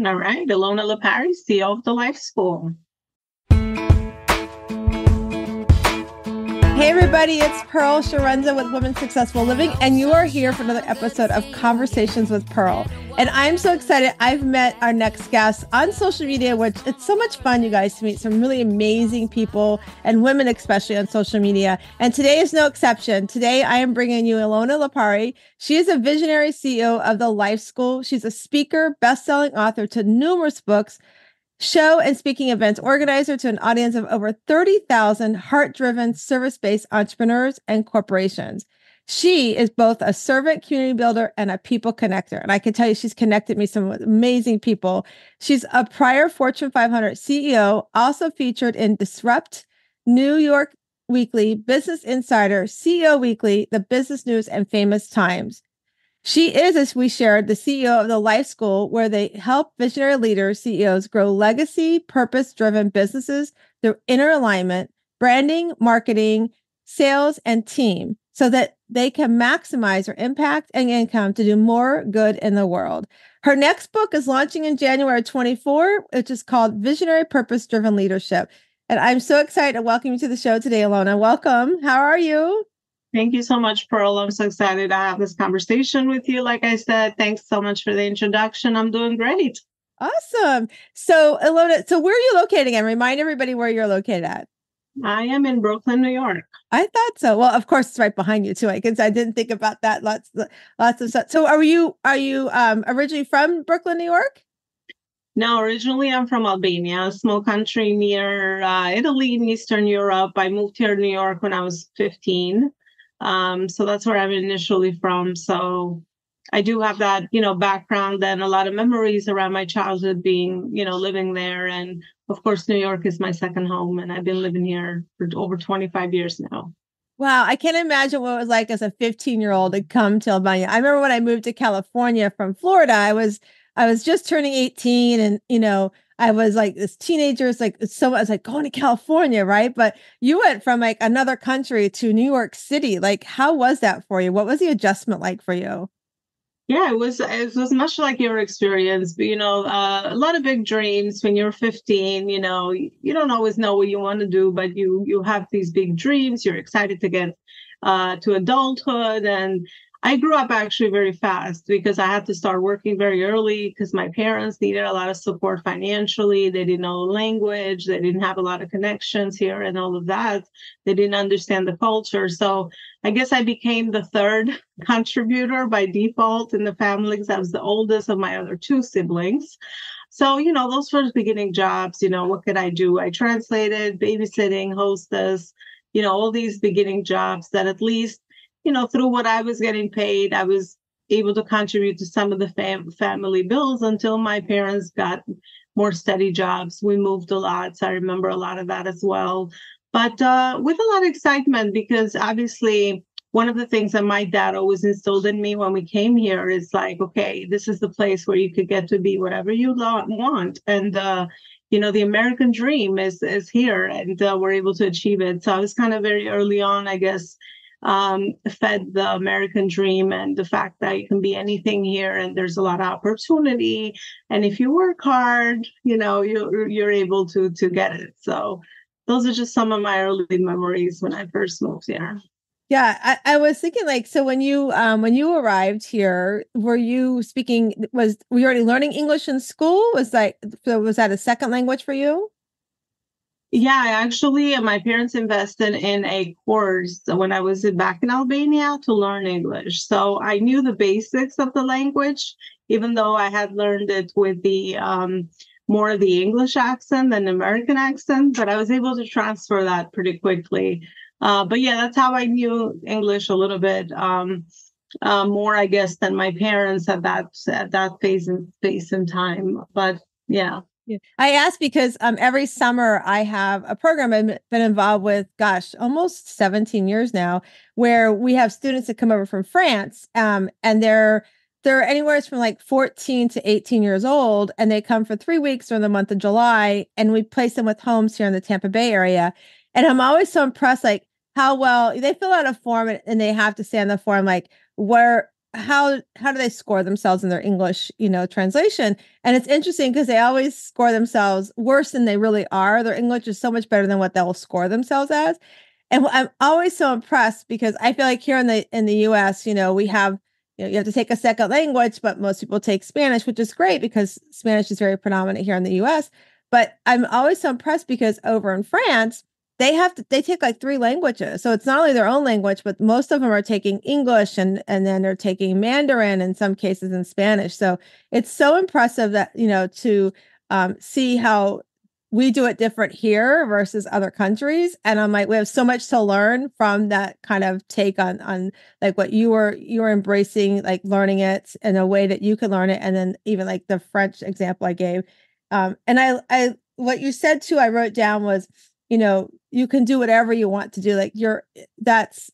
All right, Elona Lopari, CEO of the Life School. Hey everybody, it's Pearl Sharenza with Women Successful Living, and you are here for another episode of Conversations with Pearl. And I'm so excited. I've met our next guest on social media, which it's so much fun, you guys, to meet some really amazing people and women, especially on social media. And today is no exception. Today, I am bringing you Elona Lopari. She is a visionary CEO of the Life School. She's a speaker, best-selling author to numerous books, show and speaking events organizer to an audience of over 30,000 heart-driven, service-based entrepreneurs and corporations. She is both a servant community builder and a people connector. And I can tell you, she's connected me some amazing people. She's a prior Fortune 500 CEO, also featured in Disrupt, New York Weekly, Business Insider, CEO Weekly, The Business News, and Famous Times. She is, as we shared, the CEO of the Life School, where they help visionary leaders, CEOs, grow legacy, purpose-driven businesses through inner alignment, branding, marketing, sales, and team, so that they can maximize their impact and income to do more good in the world. Her next book is launching in January 24, which is called Visionary Purpose-Driven Leadership. And I'm so excited to welcome you to the show today, Elona. Welcome. How are you? Thank you so much, Pearl. I'm so excited to have this conversation with you. Like I said, thanks so much for the introduction. I'm doing great. Awesome. So, Elona, so where are you located again? Remind everybody where you're located at. I am in Brooklyn, New York. I thought so. Well, of course, it's right behind you too. I guess I didn't think about that. Lots of stuff. So, are you originally from Brooklyn, New York? No, originally I'm from Albania, a small country near Italy in Eastern Europe. I moved here to New York when I was 15. So that's where I'm initially from. So I do have that, background and a lot of memories around my childhood being, living there. And of course, New York is my second home, and I've been living here for over 25 years now. Wow, I can't imagine what it was like as a 15-year-old to come to Albania. I remember when I moved to California from Florida, I was just turning 18, and I was like this teenager. It's like I was like going to California, right? But you went from like another country to New York City. Like, how was that for you? What was the adjustment like for you? Yeah, it was much like your experience, but a lot of big dreams when you're 15. You don't always know what you want to do, but you have these big dreams. You're excited to get to adulthood, and I grew up actually very fast because I had to start working very early because my parents needed a lot of support financially. They didn't know the language, they didn't have a lot of connections here, and all of that. They didn't understand the culture, so I guess I became the third contributor by default in the family because I was the oldest of my other two siblings. So, those first beginning jobs, what could I do? I translated, babysitting, hostess, all these beginning jobs that at least, through what I was getting paid, I was able to contribute to some of the family bills until my parents got more steady jobs. We moved a lot, so I remember a lot of that as well. But with a lot of excitement, because obviously one of the things that my dad always instilled in me when we came here is like, okay, this is the place where you could get to be whatever you want. And, the American dream is here, and we're able to achieve it. So I was kind of very early on, I guess, fed the American dream and the fact that you can be anything here and there's a lot of opportunity. And if you work hard, you're able to get it. So those are just some of my early memories when I first moved here. Yeah, I was thinking like, so when you arrived here, were you were you already learning English in school? Was that a second language for you? Yeah, actually, my parents invested in a course when I was back in Albania to learn English. So I knew the basics of the language, even though I had learned it with the more of the English accent than American accent, but I was able to transfer that pretty quickly. But yeah, that's how I knew English a little bit more, I guess, than my parents at that phase in time. But yeah. Yeah. I asked because every summer I have a program I've been involved with, gosh, almost 17 years now, where we have students that come over from France, and they're anywhere from like 14 to 18 years old, and they come for 3 weeks during the month of July, and we place them with homes here in the Tampa Bay area. And I'm always so impressed, like how well they fill out a form, and they have to say on the form, like, how do they score themselves in their English, translation? And it's interesting because they always score themselves worse than they really are. Their English is so much better than what they'll score themselves as. And I'm always so impressed because I feel like here in the US, we have, you have to take a second language, but most people take Spanish, which is great because Spanish is very predominant here in the US. But I'm always so impressed because over in France, they take like three languages. So it's not only their own language, but most of them are taking English and then they're taking Mandarin in some cases in Spanish. So it's so impressive that, to see how we do it different here versus other countries. And I'm like, we have so much to learn from that kind of take on like what you were embracing, like learning it in a way that you could learn it. And then even like the French example I gave. And I what you said too, I wrote down was, you can do whatever you want to do. Like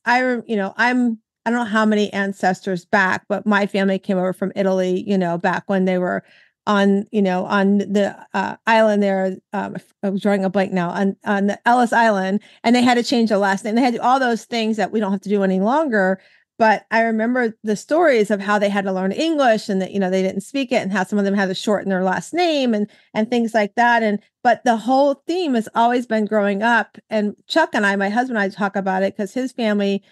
I don't know how many ancestors back, but my family came over from Italy, back when they were on the island there. I'm drawing a blank now on the Ellis Island, and they had to change their last name. They had to do all those things that we don't have to do any longer. But I remember the stories of how they had to learn English and that, they didn't speak it and how some of them had to shorten their last name and things like that. But the whole theme has always been growing up. And Chuck and I, my husband and I, talk about it because his family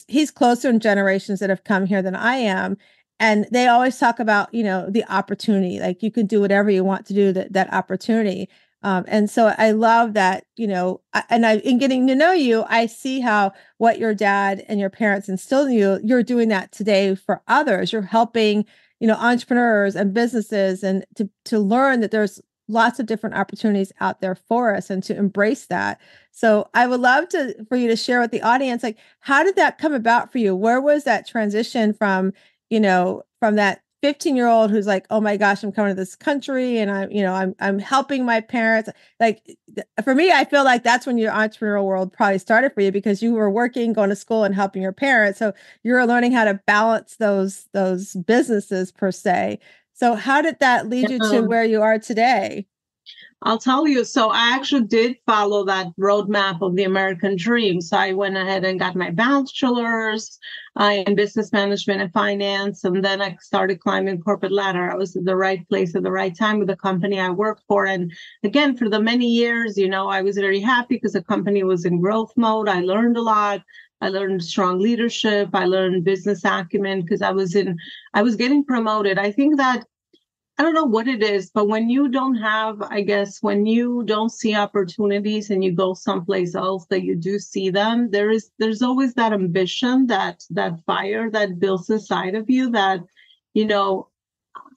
he's closer in generations that have come here than I am. And they always talk about, the opportunity, like you can do whatever you want to do, that opportunity. And so I love that, in getting to know you, I see how what your dad and your parents instilled in you, you're doing that today for others. You're helping, entrepreneurs and businesses and to learn that there's lots of different opportunities out there for us and to embrace that. So I would love for you to share with the audience, like, how did that come about for you? Where was that transition from that 15-year-old who's like, oh my gosh, I'm coming to this country and I'm helping my parents. Like for me, I feel like that's when your entrepreneurial world probably started for you because you were working, going to school and helping your parents. So you're learning how to balance those businesses per se. So how did that lead you to where you are today? I'll tell you. So I actually did follow that roadmap of the American dream. So I went ahead and got my bachelor's in business management and finance. And then I started climbing corporate ladder. I was at the right place at the right time with the company I worked for. And again, for the many years, I was very happy because the company was in growth mode. I learned a lot. I learned strong leadership. I learned business acumen because I was getting promoted. I think that I don't know what it is, but when you don't when you don't see opportunities and you go someplace else that you do see them, there's always that ambition, that fire that builds inside of you that,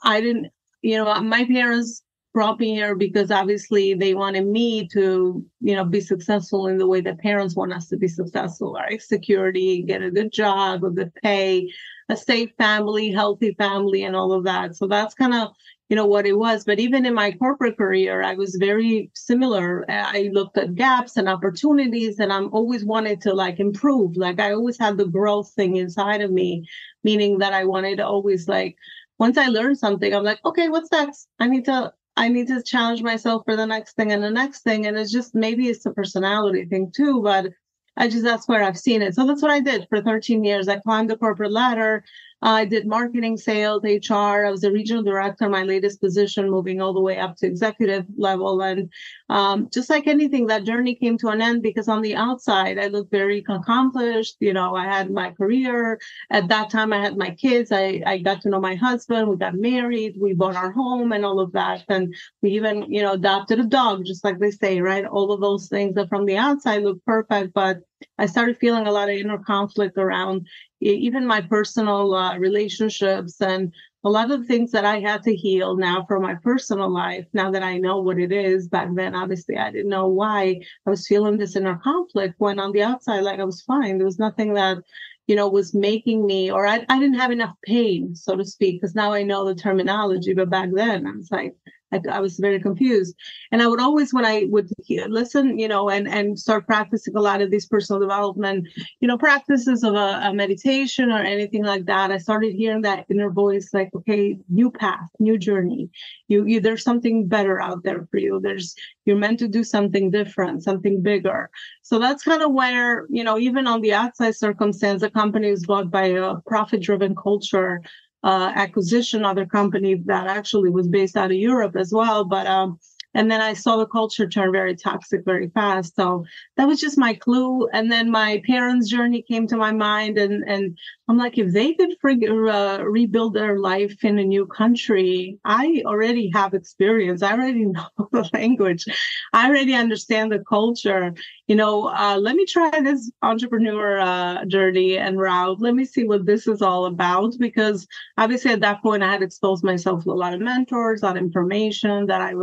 I didn't, my parents brought me here because obviously they wanted me to, be successful in the way that parents want us to be successful, right? Security, get a good job, a good pay, a safe family, healthy family, and all of that. So that's kind of, what it was. But even in my corporate career, I was very similar. I looked at gaps and opportunities, and I'm always wanted to improve. Like I always had the growth thing inside of me, meaning that I wanted to always once I learned something, I'm like, okay, what's next? I need to challenge myself for the next thing and the next thing. And it's just, maybe it's a personality thing too, but that's where I've seen it. So that's what I did for 13 years. I climbed the corporate ladder. I did marketing, sales, HR. I was a regional director, my latest position, moving all the way up to executive level. And just like anything, that journey came to an end because on the outside, I looked very accomplished. I had my career. At that time, I had my kids. I got to know my husband. We got married. We bought our home and all of that. And we even, adopted a dog, just like they say, right? All of those things that from the outside look perfect. But I started feeling a lot of inner conflict around even my personal relationships and a lot of the things that I had to heal now for my personal life. Now that I know what it is, back then, obviously, I didn't know why I was feeling this inner conflict when on the outside, I was fine. There was nothing that, was making me, or I didn't have enough pain, so to speak, because now I know the terminology. But back then, I was like, I was very confused. And I would always, when I would listen, and start practicing a lot of these personal development, practices of a meditation or anything like that, I started hearing that inner voice, like, okay, new path, new journey. You there's something better out there for you. You're meant to do something different, something bigger. So that's kind of where, even on the outside circumstance, the company is bought by a profit-driven culture acquisition, other company that actually was based out of Europe as well. But and then I saw the culture turn very toxic very fast. So that was just my clue. And then my parents' journey came to my mind. And I'm like, if they could rebuild their life in a new country, I already have experience. I already know the language. I already understand the culture. Let me try this entrepreneur journey and route. Let me see what this is all about. Because obviously at that point, I had exposed myself to a lot of mentors, a lot of information that I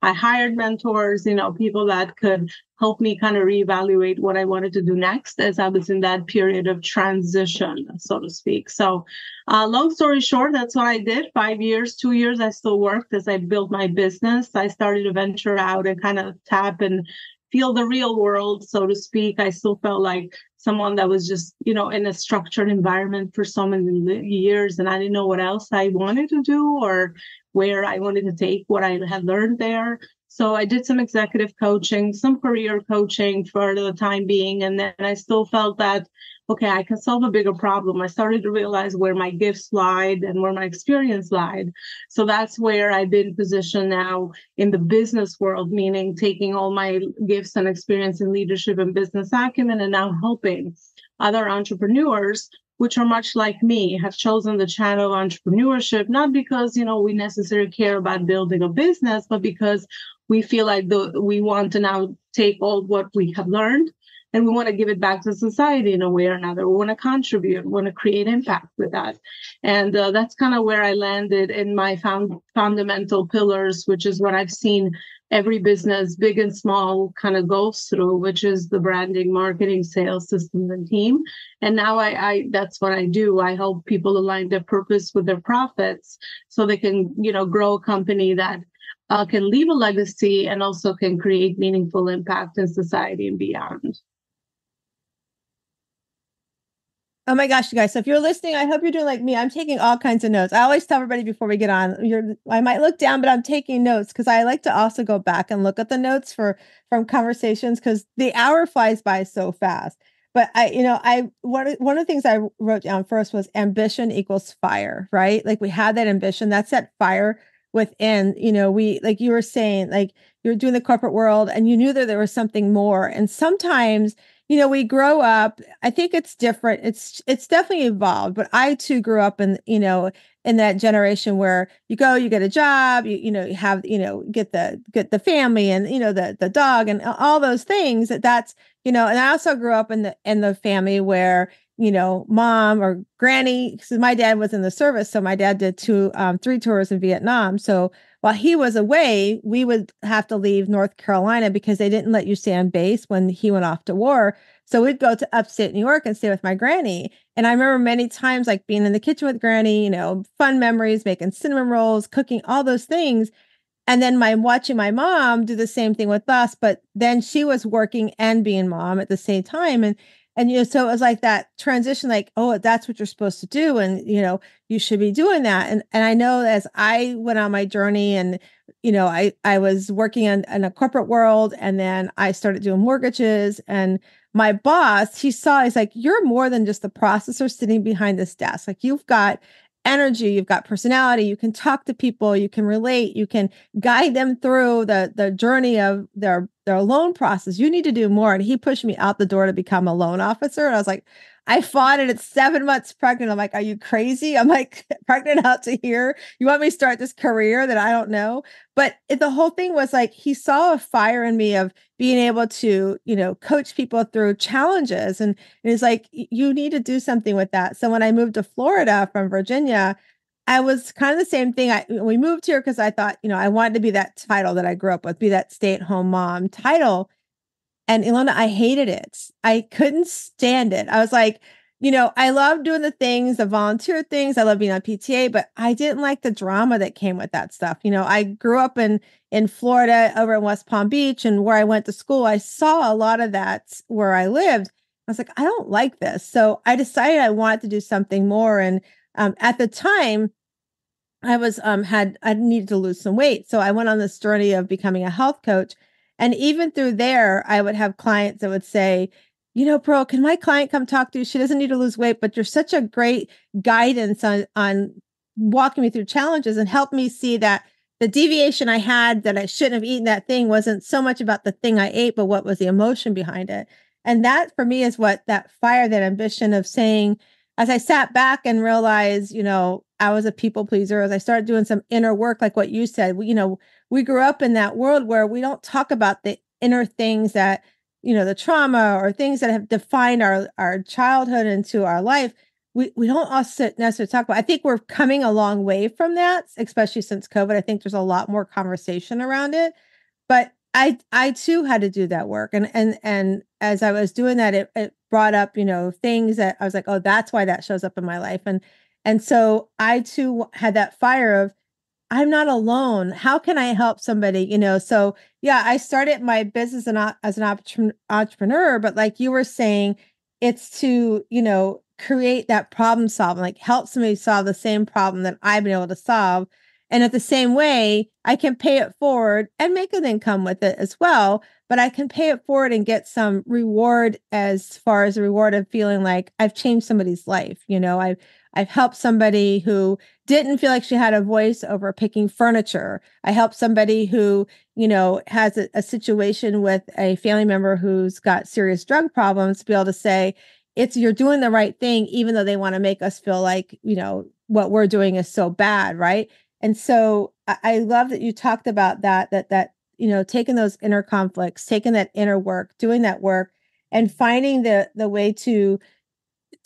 hired mentors, people that could help me kind of reevaluate what I wanted to do next as I was in that period of transition, so to speak. So long story short, that's what I did. 5 years, 2 years, I still worked as I built my business. I started to venture out and kind of tap and feel the real world, so to speak. I still felt like someone that was just, in a structured environment for so many years. And I didn't know what else I wanted to do or where I wanted to take what I had learned there. So I did some executive coaching, some career coaching for the time being. And then I still felt that, okay, I can solve a bigger problem. I started to realize where my gifts lied and where my experience lied. So that's where I've been positioned now in the business world, meaning taking all my gifts and experience in leadership and business acumen and now helping other entrepreneurs, which are much like me, have chosen the channel of entrepreneurship, not because, we necessarily care about building a business, but because we feel like we want to now take all what we have learned and we want to give it back to society in a way or another. We want to contribute, we want to create impact with that. And that's kind of where I landed in my fundamental pillars, which is what I've seen every business, big and small, kind of goes through, which is the branding, marketing, sales, systems, and team. And now I that's what I do. I help people align their purpose with their profits so they can, grow a company that can leave a legacy and also can create meaningful impact in society and beyond. Oh my gosh, you guys. So if you're listening, I hope you're doing like me. I'm taking all kinds of notes. I always tell everybody before we get on, I might look down, but I'm taking notes because I like to also go back and look at the notes from conversations because the hour flies by so fast. But one of the things I wrote down first was ambition equals fire, right? Like we had that ambition, that's that fire within, we, like you were saying, like you're doing the corporate world and you knew that there was something more. And sometimes, we grow up, I think it's different. It's definitely evolved, but I too grew up in that generation where you get a job, you have, get the family and, the dog and all those things that's, and I also grew up in the family where, mom or granny, because my dad was in the service. So my dad did 3 tours in Vietnam. So while he was away, we would have to leave North Carolina because they didn't let you stay on base when he went off to war. So we'd go to upstate New York and stay with my granny. And I remember many times like being in the kitchen with granny, fun memories, making cinnamon rolls, cooking, all those things. And then watching my mom do the same thing with us, but then she was working and being mom at the same time. And so it was like that transition, like, oh, that's what you're supposed to do. And, you should be doing that. And I know as I went on my journey and, I was working in a corporate world and then I started doing mortgages and my boss, he's like, you're more than just the processor sitting behind this desk. Like you've got energy, you've got personality, you can talk to people, you can relate, you can guide them through the journey of their loan process. You need to do more. And he pushed me out the door to become a loan officer. And I was like, I fought it at 7 months pregnant. I'm like, are you crazy? I'm like pregnant out to here. You want me to start this career that I don't know? But the whole thing was like, he saw a fire in me of being able to, coach people through challenges. And it's like, you need to do something with that. So when I moved to Florida from Virginia, I was kind of the same thing. We moved here because I thought, I wanted to be that title that I grew up with, be that stay-at-home mom title. And Elona, I hated it. I couldn't stand it. I was like, I love doing the things, the volunteer things. I love being on PTA, but I didn't like the drama that came with that stuff. I grew up in Florida over in West Palm Beach, and where I went to school, I saw a lot of that where I lived. I was like, I don't like this. So I decided I wanted to do something more. And at the time, I needed to lose some weight. So I went on this journey of becoming a health coach. And even through there, I would have clients that would say, Pearl, can my client come talk to you? She doesn't need to lose weight, but you're such a great guidance on walking me through challenges and help me see that the deviation I had, that I shouldn't have eaten that thing, wasn't so much about the thing I ate, but what was the emotion behind it. And that for me is what that fire, that ambition of saying, as I sat back and realized, I was a people pleaser, as I started doing some inner work, like what you said, we grew up in that world where we don't talk about the inner things that, the trauma or things that have defined our childhood into our life. We don't also necessarily talk about. I think we're coming a long way from that, especially since COVID. I think there's a lot more conversation around it. But I too had to do that work. And as I was doing that, it brought up, things that I was like, oh, that's why that shows up in my life. And so I too had that fire of, I'm not alone. How can I help somebody? So yeah, I started my business as an entrepreneur, but like you were saying, it's to, create that problem solving, like help somebody solve the same problem that I've been able to solve. And at the same way, I can pay it forward and make an income with it as well. But I can pay it forward and get some reward, as far as the reward of feeling like I've changed somebody's life. I've helped somebody who didn't feel like she had a voice over picking furniture. I helped somebody who, has a situation with a family member who's got serious drug problems, to be able to say, you're doing the right thing, even though they want to make us feel like, what we're doing is so bad. Right. And so I love that you talked about that, taking those inner conflicts, taking that inner work, doing that work, and finding the way to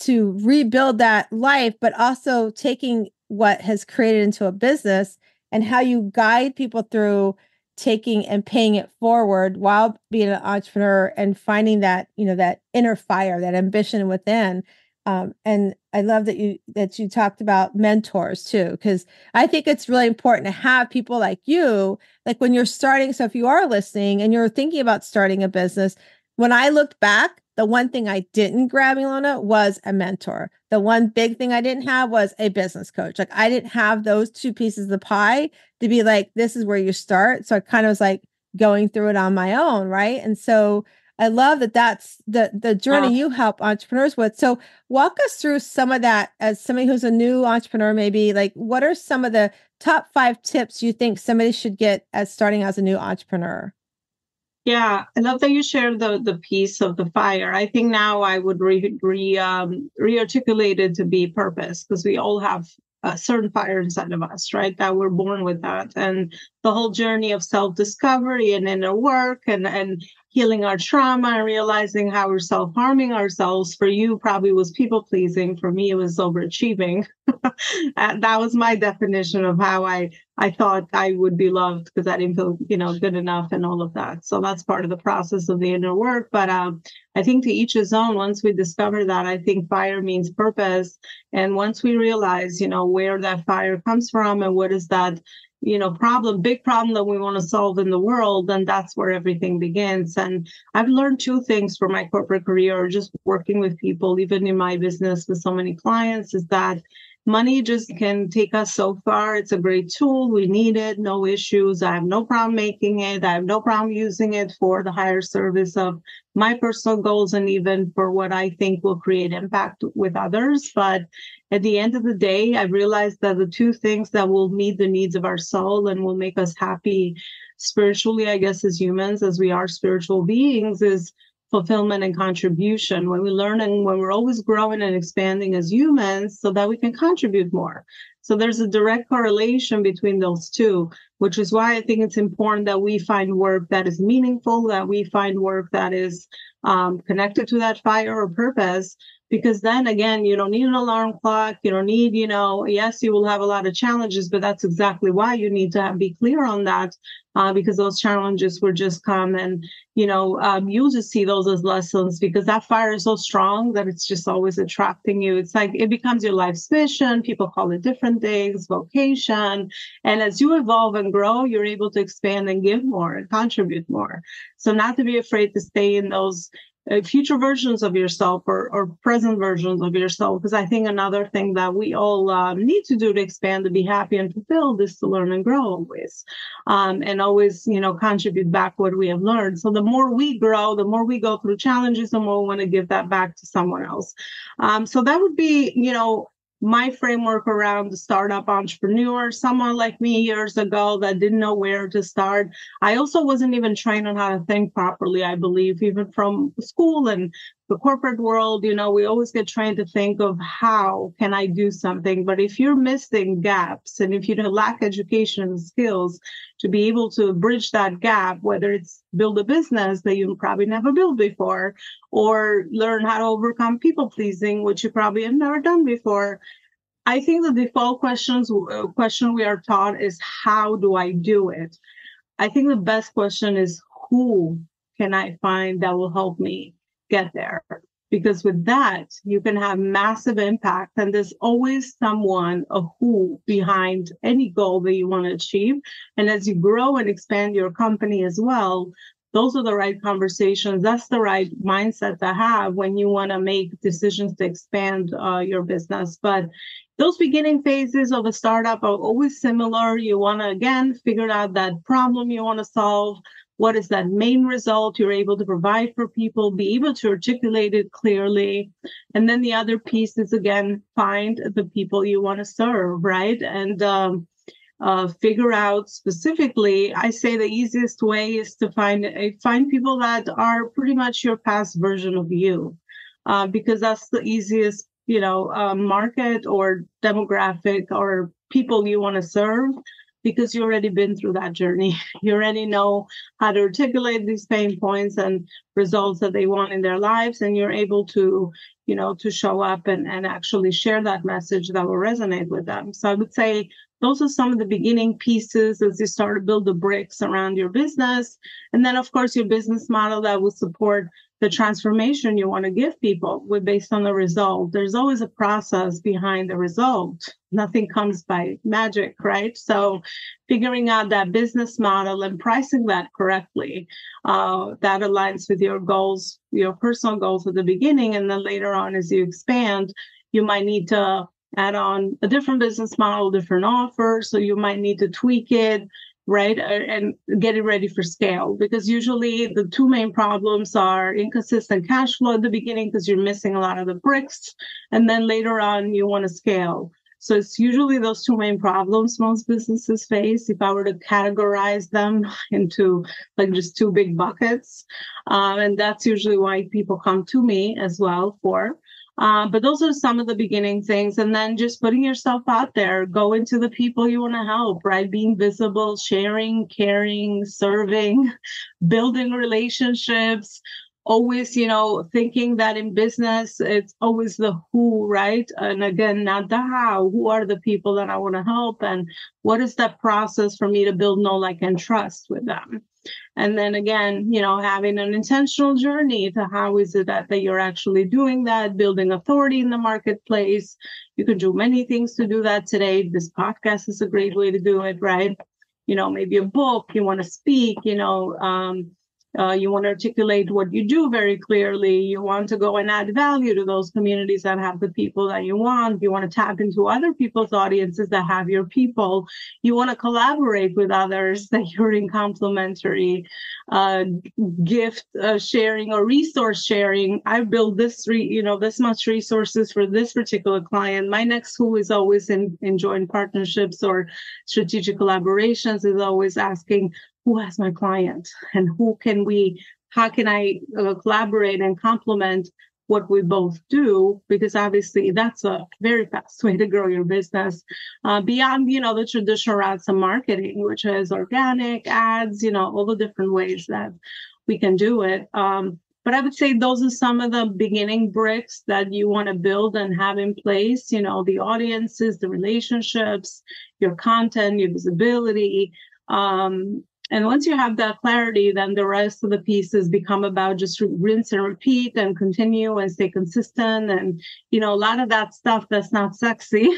rebuild that life, but also taking what has created into a business and how you guide people through taking and paying it forward while being an entrepreneur and finding that, that inner fire, that ambition within. And I love that you talked about mentors too, because I think it's really important to have people like you, like when you're starting. So if you are listening and you're thinking about starting a business, when I looked back, the one thing I didn't grab, Elona, was a mentor. The one big thing I didn't have was a business coach. Like I didn't have those two pieces of the pie to be like, this is where you start. So I kind of was like going through it on my own. Right. And so I love that that's the journey you help entrepreneurs with. So walk us through some of that as somebody who's a new entrepreneur, maybe like what are some of the top 5 tips you think somebody should get as starting as a new entrepreneur? Yeah, I love that you shared the piece of the fire. I think now I would re-articulate it to be purpose, because we all have a certain fire inside of us, right? That we're born with that. And the whole journey of self-discovery and inner work and healing our trauma and realizing how we're self-harming ourselves. For you, probably was people-pleasing. For me, it was overachieving. And that was my definition of how I thought I would be loved, because I didn't feel, good enough and all of that. So that's part of the process of the inner work. But I think to each his own. Once we discover that, I think fire means purpose. And once we realize, where that fire comes from and what is that, big problem that we want to solve in the world, then that's where everything begins. And I've learned 2 things from my corporate career, just working with people, even in my business with so many clients, is that money just can take us so far. It's a great tool. We need it. No issues. I have no problem making it. I have no problem using it for the higher service of my personal goals and even for what I think will create impact with others. But at the end of the day, I realized that the 2 things that will meet the needs of our soul and will make us happy spiritually, I guess, as humans, as we are spiritual beings, is fulfillment and contribution. When we learn and when we're always growing and expanding as humans so that we can contribute more. So there's a direct correlation between those 2, which is why I think it's important that we find work that is meaningful, that we find work that is connected to that fire or purpose, because then again, you don't need an alarm clock. You don't need, yes, you will have a lot of challenges, but that's exactly why you need to be clear on that, because those challenges will just come, and, you just see those as lessons, because that fire is so strong that it's just always attracting you. It's like it becomes your life's mission. People call it different things, vocation. And as you evolve and grow, you're able to expand and give more and contribute more. So not to be afraid to stay in those future versions of yourself, or present versions of yourself. Because I think another thing that we all need to do to expand, to be happy and fulfilled, is to learn and grow always, and always, contribute back what we have learned. So the more we grow, the more we go through challenges, the more we want to give that back to someone else. So that would be, my framework around the startup entrepreneur, someone like me years ago that didn't know where to start. I also wasn't even trained on how to think properly, I believe, even from school and the corporate world. We always get trained to think of how can I do something. But if you're missing gaps, and if you lack education and skills to be able to bridge that gap, whether it's build a business that you probably never built before, or learn how to overcome people pleasing, which you probably have never done before, I think the default question we are taught is, how do I do it? I think the best question is, who can I find that will help me get there? Because with that, you can have massive impact. And there's always someone, a who, behind any goal that you want to achieve. And as you grow and expand your company as well, those are the right conversations. That's the right mindset to have when you want to make decisions to expand your business. But those beginning phases of a startup are always similar. You want to, again, figure out that problem you want to solve. What is that main result you're able to provide for people? Be able to articulate it clearly. And then the other piece is, again, find the people you want to serve, right? And figure out specifically, I say the easiest way is to find people that are pretty much your past version of you, because that's the easiest, market or demographic or people you want to serve, because you already been through that journey. You already know how to articulate these pain points and results that they want in their lives, and you're able to, to show up and actually share that message that will resonate with them. So I would say those are some of the beginning pieces as you start to build the bricks around your business. And then, of course, your business model that will support the transformation you want to give people based on the result. There's always a process behind the result. Nothing comes by magic, right? So figuring out that business model and pricing that correctly, that aligns with your goals, your personal goals at the beginning. And then later on, as you expand, you might need to add on a different business model, different offer. So you might need to tweak it, right? And get it ready for scale. Because usually the two main problems are inconsistent cash flow at the beginning, because you're missing a lot of the bricks. And then later on, you want to scale. So it's usually those two main problems most businesses face, if I were to categorize them into like just two big buckets. And that's usually why people come to me as well for. But those are some of the beginning things. And then just putting yourself out there, go into the people you want to help, right? Being visible, sharing, caring, serving, building relationships, always, thinking that in business, it's always the who, right? And again, not the how. Who are the people that I want to help? And what is that process for me to build know, like, and trust with them? And then again, having an intentional journey to how is it that you're actually doing that, building authority in the marketplace. You can do many things to do that today. This podcast is a great way to do it, right? Maybe a book, you want to speak, you want to articulate what you do very clearly. You want to go and add value to those communities that have the people that you want. You want to tap into other people's audiences that have your people. You want to collaborate with others that you're in complementary gift sharing or resource sharing. I built this much resources for this particular client. My next who is always in joint partnerships or strategic collaborations, is always asking, who has my client, and how can I collaborate and complement what we both do? Because obviously that's a very fast way to grow your business beyond, the traditional routes of marketing, which is organic ads, all the different ways that we can do it. But I would say those are some of the beginning bricks that you want to build and have in place, the audiences, the relationships, your content, your visibility. And once you have that clarity, then the rest of the pieces become about just rinse and repeat and continue and stay consistent. And, a lot of that stuff that's not sexy,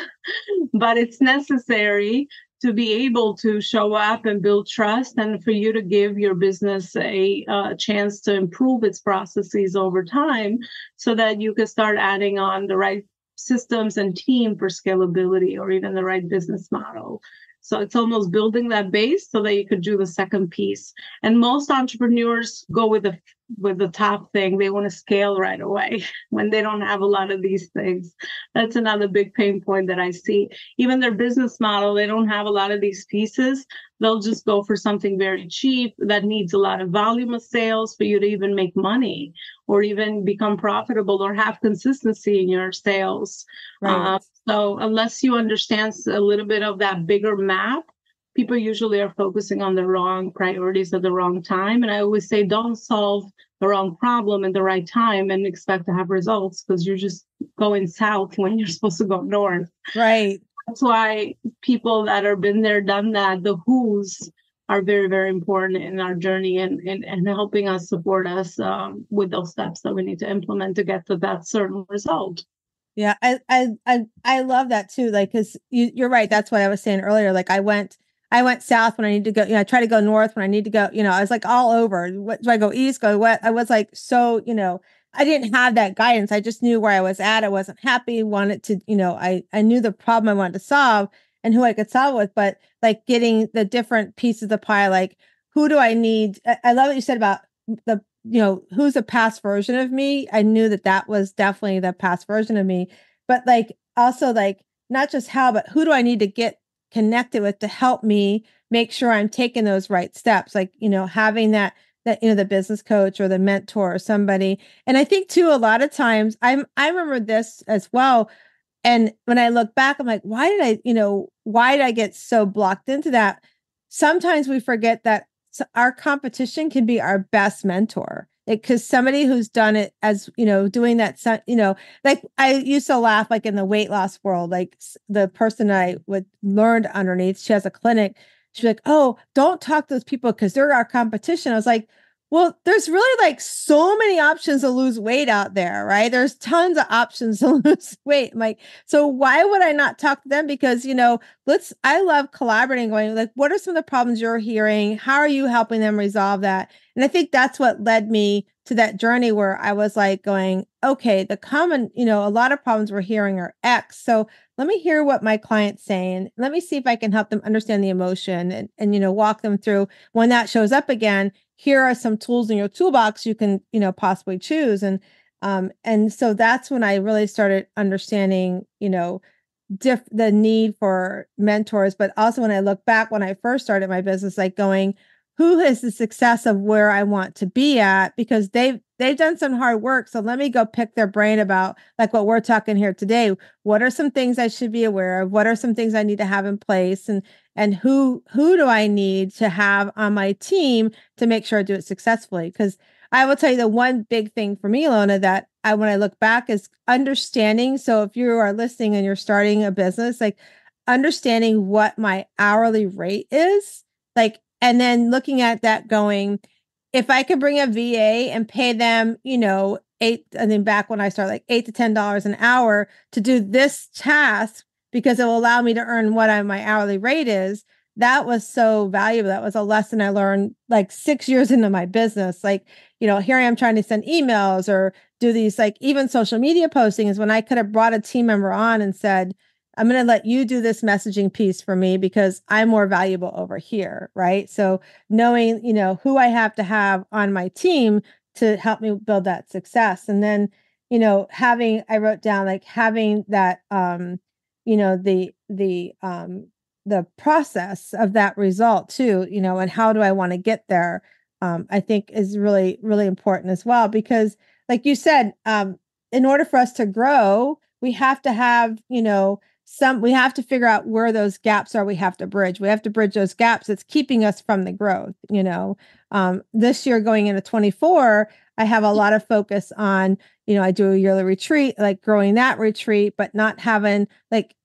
but it's necessary to be able to show up and build trust, and for you to give your business a chance to improve its processes over time, so that you can start adding on the right systems and team for scalability, or even the right business model. So it's almost building that base so that you could do the second piece. And most entrepreneurs go with the top thing. They want to scale right away when they don't have a lot of these things. That's another big pain point that I see. Even their business model, they don't have a lot of these pieces. They'll just go for something very cheap that needs a lot of volume of sales for you to even make money, or even become profitable, or have consistency in your sales. Right. So unless you understand a little bit of that bigger map, people usually are focusing on the wrong priorities at the wrong time. And I always say, don't solve the wrong problem at the right time and expect to have results, because you're just going south when you're supposed to go north. Right. That's why people that have been there, done that, the who's, are very, very important in our journey, and helping us, support us with those steps that we need to implement to get to that certain result. Yeah, I love that too. Like, because you're right. That's what I was saying earlier. Like, I went south when I need to go. I try to go north when I need to go. I was like all over. What do I go east? Go west? I was like, so I didn't have that guidance. I just knew where I was at. I wasn't happy. Wanted to, I knew the problem I wanted to solve and who I could solve with. But like getting the different pieces of the pie, like who do I need? I love what you said about the who's a past version of me. I knew that was definitely the past version of me, but like also like not just how, but who do I need to get connected with to help me make sure I'm taking those right steps? Like, having that, the business coach or the mentor or somebody. And I think too, a lot of times I remember this as well. And when I look back, I'm like, why did I get so blocked into that? Sometimes we forget that our competition can be our best mentor, because somebody who's done it, as doing that, like I used to laugh, like in the weight loss world, like the person I would learn underneath, she has a clinic. She's like, oh, don't talk to those people because they're our competition. I was like, well, there's really like so many options to lose weight out there, right? There's tons of options to lose weight. I'm like, so why would I not talk to them? Because, I love collaborating, going like, what are some of the problems you're hearing? How are you helping them resolve that? And I think that's what led me to that journey where I was like going, okay, the common, a lot of problems we're hearing are X. So let me hear what my client's saying. Let me see if I can help them understand the emotion and walk them through when that shows up again. Here are some tools in your toolbox you can, possibly choose. And so that's when I really started understanding, the need for mentors. But also when I look back, when I first started my business, like going, who is the success of where I want to be at? Because they've done some hard work. So let me go pick their brain about like what we're talking here today. What are some things I should be aware of? What are some things I need to have in place? And who do I need to have on my team to make sure I do it successfully? Because I will tell you the one big thing for me, Elona, that when I look back is understanding. So if you are listening and you're starting a business, like understanding what my hourly rate is, like, and then looking at that going, if I could bring a VA and pay them, and then back when I started, like $8 to $10 an hour to do this task, because it will allow me to earn what my hourly rate is. That was so valuable. That was a lesson I learned like 6 years into my business. Like, here I am trying to send emails or do these, like even social media postings, when I could have brought a team member on and said, I'm going to let you do this messaging piece for me because I'm more valuable over here. Right. So knowing, who I have to have on my team to help me build that success. And then, I wrote down like having that, the process of that result too, and how do I want to get there? I think is really, really important as well, because like you said, in order for us to grow, we have to have, we have to figure out where those gaps are. We have to bridge those gaps that's keeping us from the growth. This year going into 24, I have a lot of focus on, I do a yearly retreat, like growing that retreat, but not having like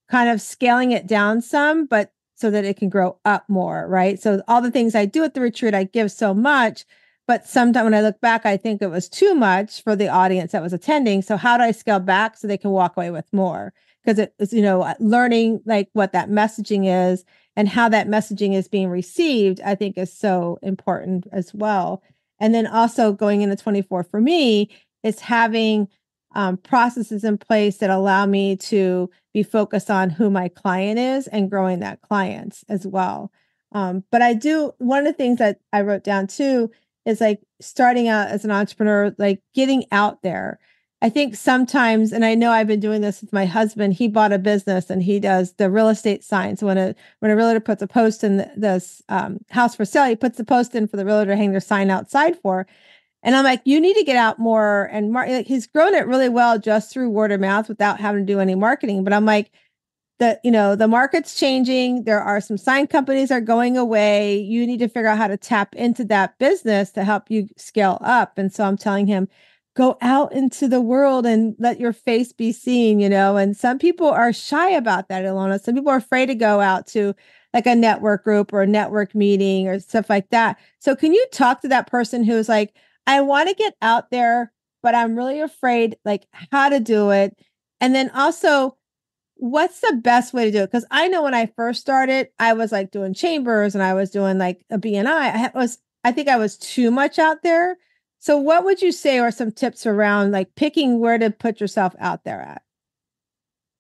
kind of scaling it down some, but so that it can grow up more. Right. So all the things I do at the retreat, I give so much, but sometimes when I look back, I think it was too much for the audience that was attending. So how do I scale back so they can walk away with more? Because it is, learning like what that messaging is and how that messaging is being received, I think is so important as well. And then also going into 24 for me is having processes in place that allow me to be focused on who my client is and growing that clients as well. But one of the things that I wrote down too is like starting out as an entrepreneur, like getting out there. I think sometimes, and I know I've been doing this with my husband, he bought a business and he does the real estate signs. When a realtor puts a post in this house for sale, he puts the post in for the realtor to hang their sign outside for. And I'm like, you need to get out more. And like, he's grown it really well just through word of mouth without having to do any marketing. But I'm like, the market's changing. There are some sign companies are going away. You need to figure out how to tap into that business to help you scale up. And so I'm telling him, go out into the world and let your face be seen, and some people are shy about that, Elona. Some people are afraid to go out to like a network group or a network meeting or stuff like that. So can you talk to that person who's like, I want to get out there, but I'm really afraid like how to do it. And then also, what's the best way to do it? Because I know when I first started, I was like doing chambers and I was doing like a BNI. I think I was too much out there. So what would you say are some tips around like picking where to put yourself out there at?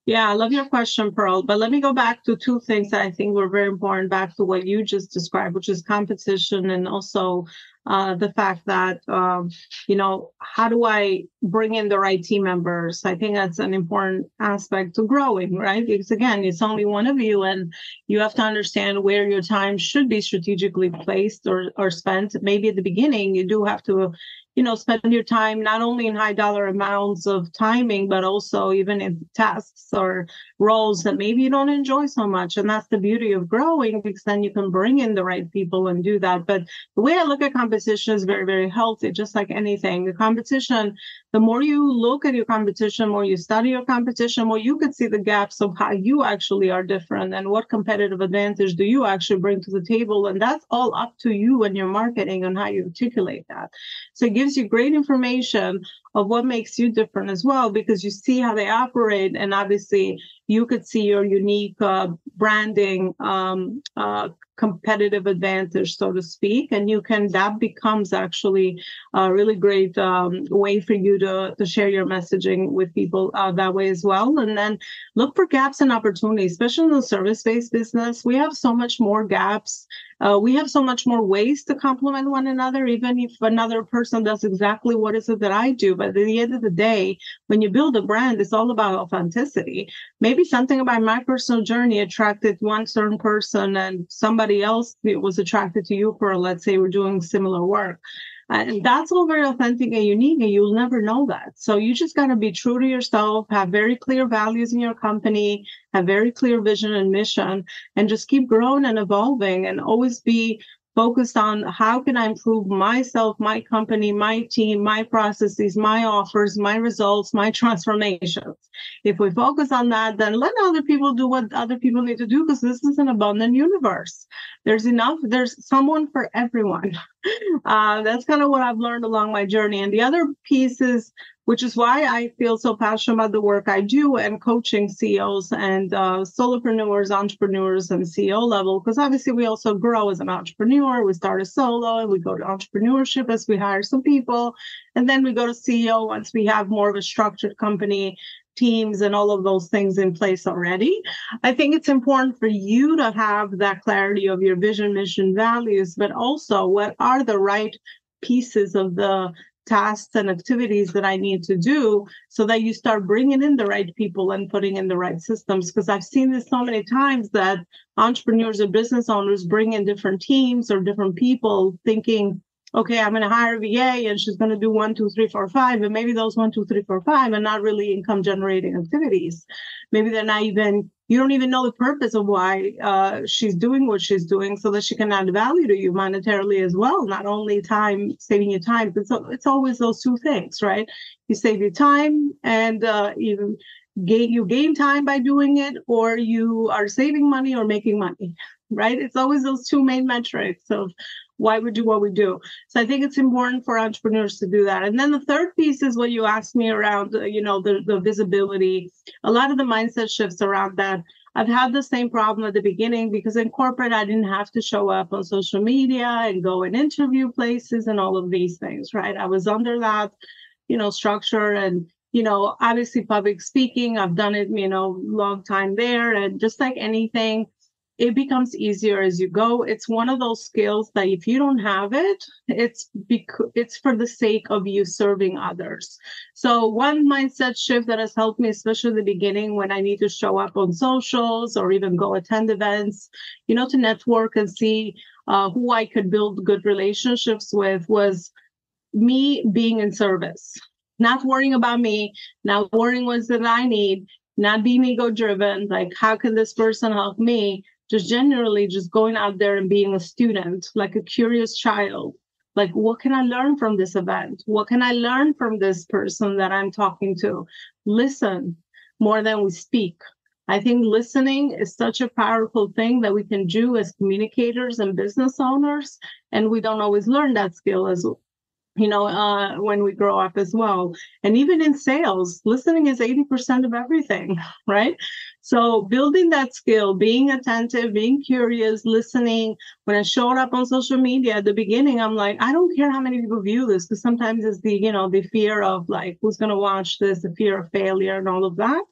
Yeah, I love your question, Pearl. But let me go back to two things that I think were very important, back to what you just described, which is competition and also the fact that, how do I bring in the right team members? I think that's an important aspect to growing, right? Because again, it's only one of you and you have to understand where your time should be strategically placed or spent. Maybe at the beginning, you do have to spend your time not only in high dollar amounts of timing, but also even in tasks or roles that maybe you don't enjoy so much. And that's the beauty of growing, because then you can bring in the right people and do that. But the way I look at competition is very, very healthy, just like anything. The competition, the more you look at your competition, more you study your competition, more you could see the gaps of how you actually are different and what competitive advantage do you actually bring to the table. And that's all up to you and your marketing and how you articulate that. So it gives you great information of what makes you different as well, because you see how they operate. And obviously you could see your unique branding, competitive advantage, so to speak. And that becomes actually a really great way for you to share your messaging with people that way as well. And then look for gaps and opportunities, especially in the service-based business. We have so much more gaps. We have so much more ways to complement one another, even if another person does exactly what is it that I do. But at the end of the day, when you build a brand, it's all about authenticity. Maybe something about my personal journey attracted one certain person and somebody else was attracted to you for, let's say, we're doing similar work. And that's all very authentic and unique, and you'll never know that. So you just got to be true to yourself, have very clear values in your company, have very clear vision and mission, and just keep growing and evolving and always be focused on how can I improve myself, my company, my team, my processes, my offers, my results, my transformations. If we focus on that, then let other people do what other people need to do, because this is an abundant universe. There's someone for everyone. That's kind of what I've learned along my journey. And the other piece is, which is why I feel so passionate about the work I do and coaching CEOs and solopreneurs, entrepreneurs, and CEO level, because obviously we also grow as an entrepreneur. We start as solo and we go to entrepreneurship as we hire some people. And then we go to CEO once we have more of a structured company, teams, and all of those things in place already. I think it's important for you to have that clarity of your vision, mission, values, but also what are the right pieces of the tasks and activities that I need to do, so that you start bringing in the right people and putting in the right systems. Because I've seen this so many times that entrepreneurs or business owners bring in different teams or different people thinking okay, I'm going to hire a VA and she's going to do 1, 2, 3, 4, 5, and maybe those 1, 2, 3, 4, 5 are not really income generating activities. Maybe they're not even, you don't even know the purpose of why she's doing what she's doing, so that she can add value to you monetarily as well. Not only time, saving you time, but it's always those two things, right? You save your time, and you gain time by doing it, or you are saving money or making money, right? It's always those two main metrics of why we do what we do. So I think it's important for entrepreneurs to do that. And then the third piece is what you asked me around, the visibility. A lot of the mindset shifts around that. I've had the same problem at the beginning, because in corporate, I didn't have to show up on social media and go and interview places and all of these things, right? I was under that, structure, and obviously public speaking, I've done it, long time there. And just like anything, it becomes easier as you go. It's one of those skills that if you don't have it, it's for the sake of you serving others. So one mindset shift that has helped me, especially at the beginning when I need to show up on socials or even go attend events, to network and see who I could build good relationships with, was me being in service. Not worrying about me, not worrying what that I need, not being ego driven. Like, how can this person help me? Just generally just going out there and being a student, like a curious child. Like, what can I learn from this event? What can I learn from this person that I'm talking to? Listen more than we speak. I think listening is such a powerful thing that we can do as communicators and business owners. And we don't always learn that skill as when we grow up as well. And even in sales, listening is 80% of everything, right? So building that skill, being attentive, being curious, listening. When I showed up on social media at the beginning, I'm like, I don't care how many people view this, because sometimes it's the fear of like, who's going to watch this, the fear of failure and all of that.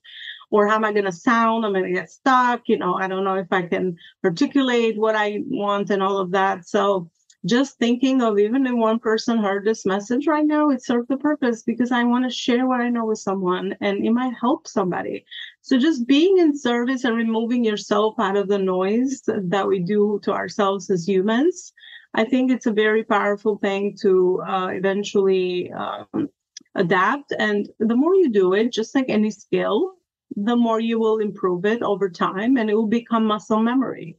Or how am I going to sound? I'm going to get stuck. I don't know if I can articulate what I want and all of that. So just thinking of, even if one person heard this message right now, it served the purpose, because I want to share what I know with someone and it might help somebody. So just being in service and removing yourself out of the noise that we do to ourselves as humans, I think it's a very powerful thing to eventually adapt. And the more you do it, just like any skill, the more you will improve it over time, and it will become muscle memory.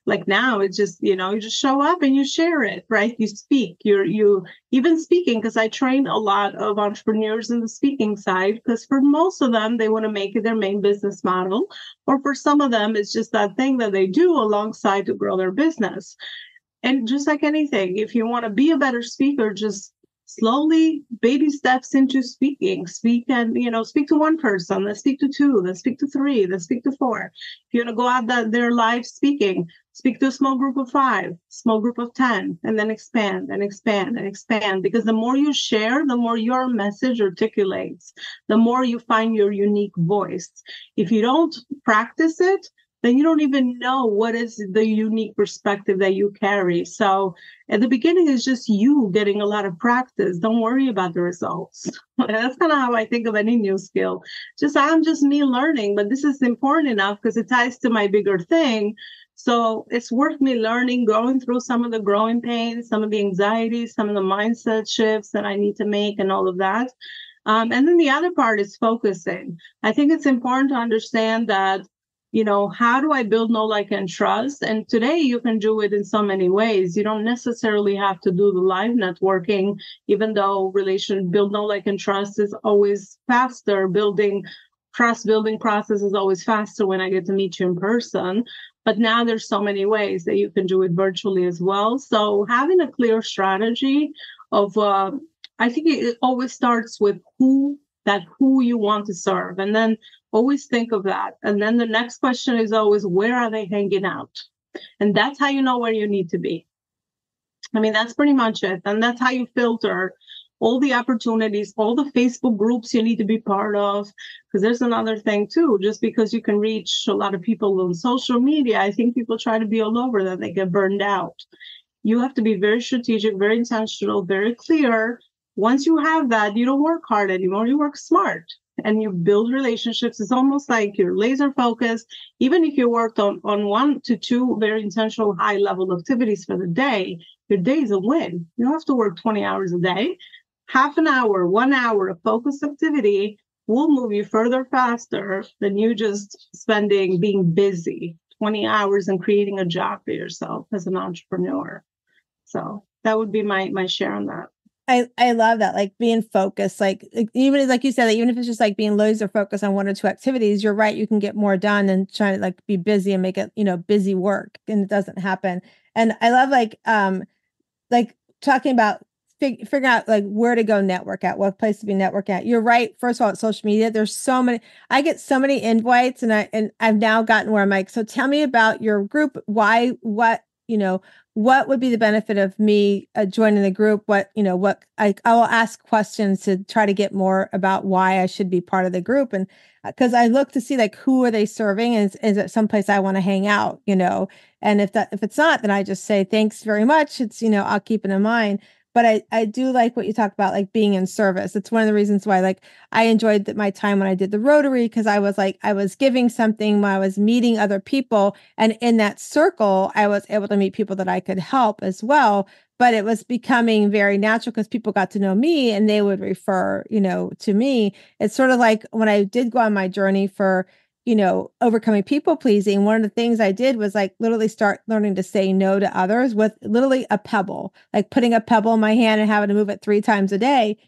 Like now, it's just, you just show up and you share it, right? You speak, you even speaking, because I train a lot of entrepreneurs in the speaking side, because for most of them, they want to make it their main business model. Or for some of them, it's just that thing that they do alongside to grow their business. And just like anything, if you want to be a better speaker, just slowly baby steps into speaking. Speak and, speak to one person, then speak to two, then speak to three, then speak to four. If you want to go out there live speaking, speak to a small group of 5, small group of 10, and then expand and expand and expand. Because the more you share, the more your message articulates, the more you find your unique voice. If you don't practice it, then you don't even know what is the unique perspective that you carry. So at the beginning, it's just you getting a lot of practice. Don't worry about the results. That's kind of how I think of any new skill. I'm just me learning, but this is important enough because it ties to my bigger thing. So it's worth me learning, going through some of the growing pains, some of the anxieties, some of the mindset shifts that I need to make and all of that. And then the other part is focusing. I think it's important to understand that, how do I build know, like, and trust? And today you can do it in so many ways. You don't necessarily have to do the live networking, even though build know, like, and trust is always faster. Trust building process is always faster when I get to meet you in person. But now there's so many ways that you can do it virtually as well. So having a clear strategy of, I think it always starts with who you want to serve. And then always think of that. And then the next question is always, where are they hanging out? And that's how you know where you need to be. I mean, that's pretty much it. And that's how you filter all the opportunities, all the Facebook groups you need to be part of. Because there's another thing too, just because you can reach a lot of people on social media, I think people try to be all over that, they get burned out. You have to be very strategic, very intentional, very clear. Once you have that, you don't work hard anymore, you work smart. and you build relationships. It's almost like you're laser focused. Even if you worked on 1 to 2 very intentional high level activities for the day, your day is a win. You don't have to work 20 hours a day. Half an hour, 1 hour of focused activity will move you further faster than you just spending being busy 20 hours and creating a job for yourself as an entrepreneur. So that would be my share on that. I love that, like being focused, even like you said, that even if it's just like being laser focused on 1 or 2 activities, you're right, you can get more done than trying to like be busy and make it, busy work, and it doesn't happen. And I love like talking about figuring out like where to go network at, what place to be network at. You're right. First of all, it's social media. There's so many, I get so many invites, and I've now gotten where I'm like, so tell me about your group. Why, what would be the benefit of me joining the group? What I will ask questions to try to get more about why I should be part of the group. And because I look to see like, who are they serving? And is it someplace I want to hang out, and if it's not, then I just say, thanks very much. It's, I'll keep it in mind. But I do like what you talk about, like being in service. It's one of the reasons why, like, I enjoyed my time when I did the Rotary, because I was giving something when I was meeting other people. And in that circle, I was able to meet people that I could help as well. But it was becoming very natural because people got to know me and they would refer, to me. It's sort of like when I did go on my journey for overcoming people pleasing. One of the things I did was like literally start learning to say no to others with literally a pebble, like putting a pebble in my hand and having to move it 3 times a day.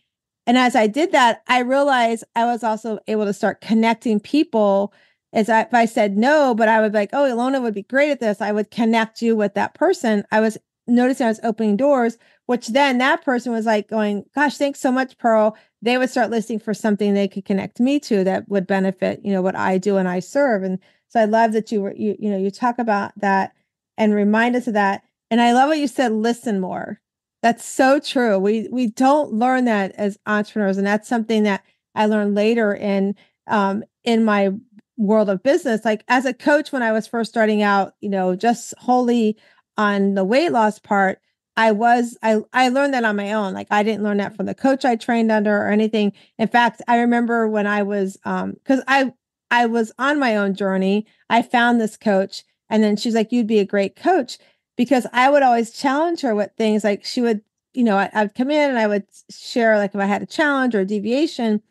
And as I did that, I realized I was also able to start connecting people. If I said no, but I would be like, oh, Elona would be great at this, I would connect you with that person. I was noticing I was opening doors, which then that person was like going, gosh, thanks so much, Pearl. They would start listening for something they could connect me to that would benefit, what I do and I serve. And so I love that you talk about that and remind us of that. And I love what you said, listen more. That's so true. We don't learn that as entrepreneurs. And that's something that I learned later in my world of business. Like as a coach, when I was first starting out, just wholly on the weight loss part, I learned that on my own. Like I didn't learn that from the coach I trained under or anything. In fact, I remember when I was, cause I was on my own journey. I found this coach, and then she's like, you'd be a great coach, because I would always challenge her with things. Like she would, I'd come in and I would share, like if I had a challenge or a deviation.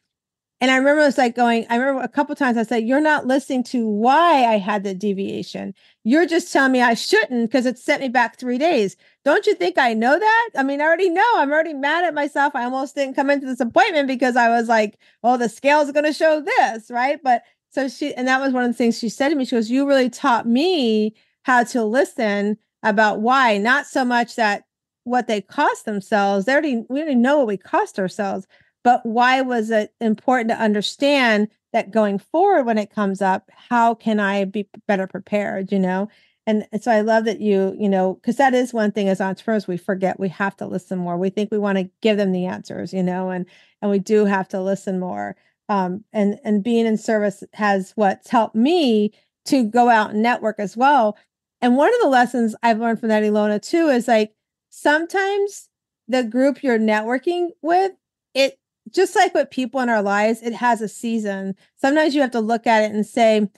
And I remember I remember a couple of times I said, you're not listening to why I had the deviation. You're just telling me I shouldn't because it set me back 3 days. Don't you think I know that? I mean, I already know. I'm already mad at myself. I almost didn't come into this appointment because I was like, well, the scale is going to show this, right? But and that was one of the things she said to me. She goes, you really taught me how to listen about why, not so much that what they cost themselves. We already know what we cost ourselves. But why was it important to understand that going forward when it comes up, how can I be better prepared, And so I love that because that is one thing as entrepreneurs, we forget we have to listen more. We think we want to give them the answers, and we do have to listen more. And being in service has what's helped me to go out and network as well. And one of the lessons I've learned from that, Elona, too, is like sometimes the group you're networking with, it just like with people in our lives, it has a season. Sometimes you have to look at it and say,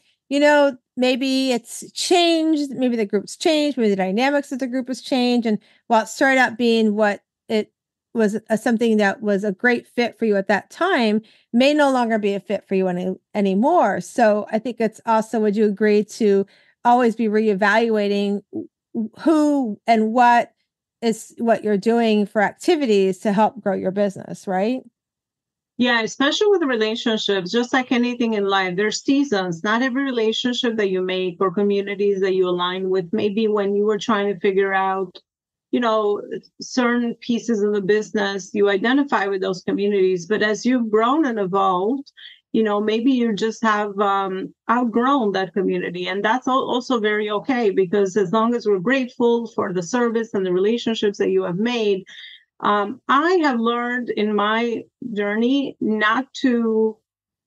maybe it's changed. Maybe the group's changed. Maybe the dynamics of the group has changed. And while it started out being what it was, something that was a great fit for you at that time, may no longer be a fit for you anymore. So I think it's also, would you agree to always be reevaluating who and what you're doing for activities to help grow your business, right? Yeah, especially with relationships, just like anything in life, there's seasons. Not every relationship that you make or communities that you align with, maybe when you were trying to figure out, certain pieces of the business, you identify with those communities. But as you've grown and evolved, maybe you just have outgrown that community. And that's also very okay, because as long as we're grateful for the service and the relationships that you have made, I have learned in my journey not to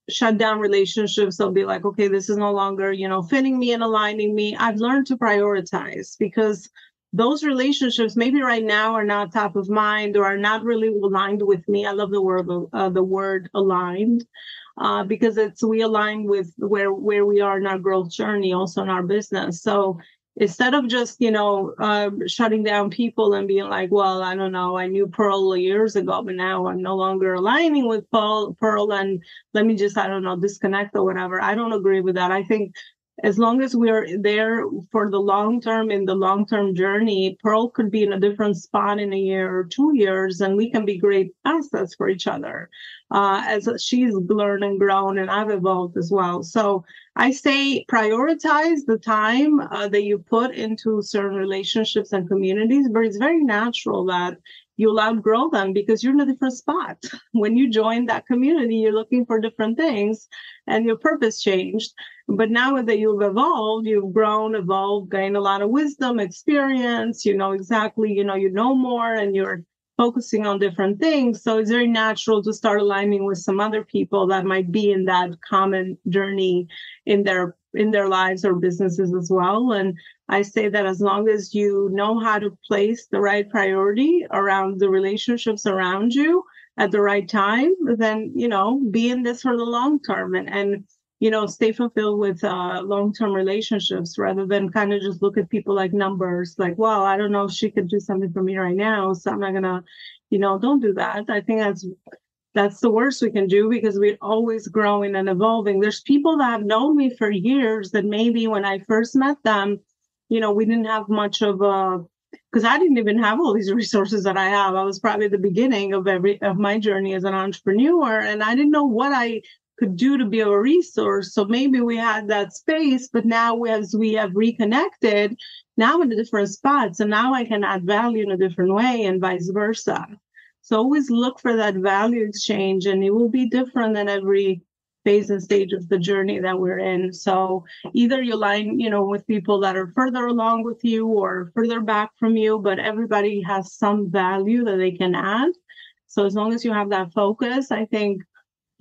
shut down relationships. They'll be like, okay, this is no longer, fitting me and aligning me. I've learned to prioritize, because those relationships maybe right now are not top of mind or are not really aligned with me. I love the word aligned, because we align with where we are in our growth journey, also in our business. So instead of just, shutting down people and being like, well, I don't know, I knew Pearl years ago, but now I'm no longer aligning with Pearl, and let me just, I don't know, disconnect or whatever. I don't agree with that. I think as long as we're there for the long term, in the long term journey, Pearl could be in a different spot in a year or 2 years, and we can be great assets for each other, as she's learned and grown, and I've evolved as well. So I say prioritize the time that you put into certain relationships and communities, but it's very natural that you'll outgrow them because you're in a different spot. When you join that community, you're looking for different things and your purpose changed. But now that you've evolved, you've grown, evolved, gained a lot of wisdom, experience, you know exactly, you know more, and you're focusing on different things. So it's very natural to start aligning with some other people that might be in that common journey in their lives or businesses as well. And I say that as long as you know how to place the right priority around the relationships around you at the right time, then, be in this for the long term and stay fulfilled with long-term relationships rather than kind of just look at people like numbers, like, well, I don't know if she could do something for me right now, so I'm not gonna, don't do that. I think that's the worst we can do because we're always growing and evolving. There's people that have known me for years that maybe when I first met them, we didn't have much of because I didn't even have all these resources that I have. I was probably at the beginning of my journey as an entrepreneur, and I didn't know what I could do to be a resource. So maybe we had that space, but now as we have reconnected, now I'm in a different spot. So now I can add value in a different way and vice versa. So always look for that value exchange, and it will be different than every phase and stage of the journey that we're in. So either you align, with people that are further along with you or further back from you, but everybody has some value that they can add. So as long as you have that focus, I think,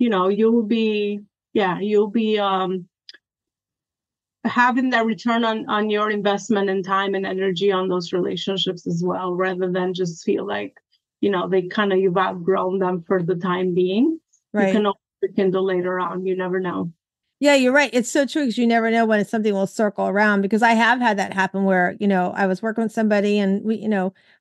you'll be having that return on your investment and time and energy on those relationships as well, rather than just feel like, you've outgrown them for the time being. Right. You can always rekindle later on. You never know. Yeah, you're right. It's so true because you never know when something will circle around, because I have had that happen where, I was working with somebody and we,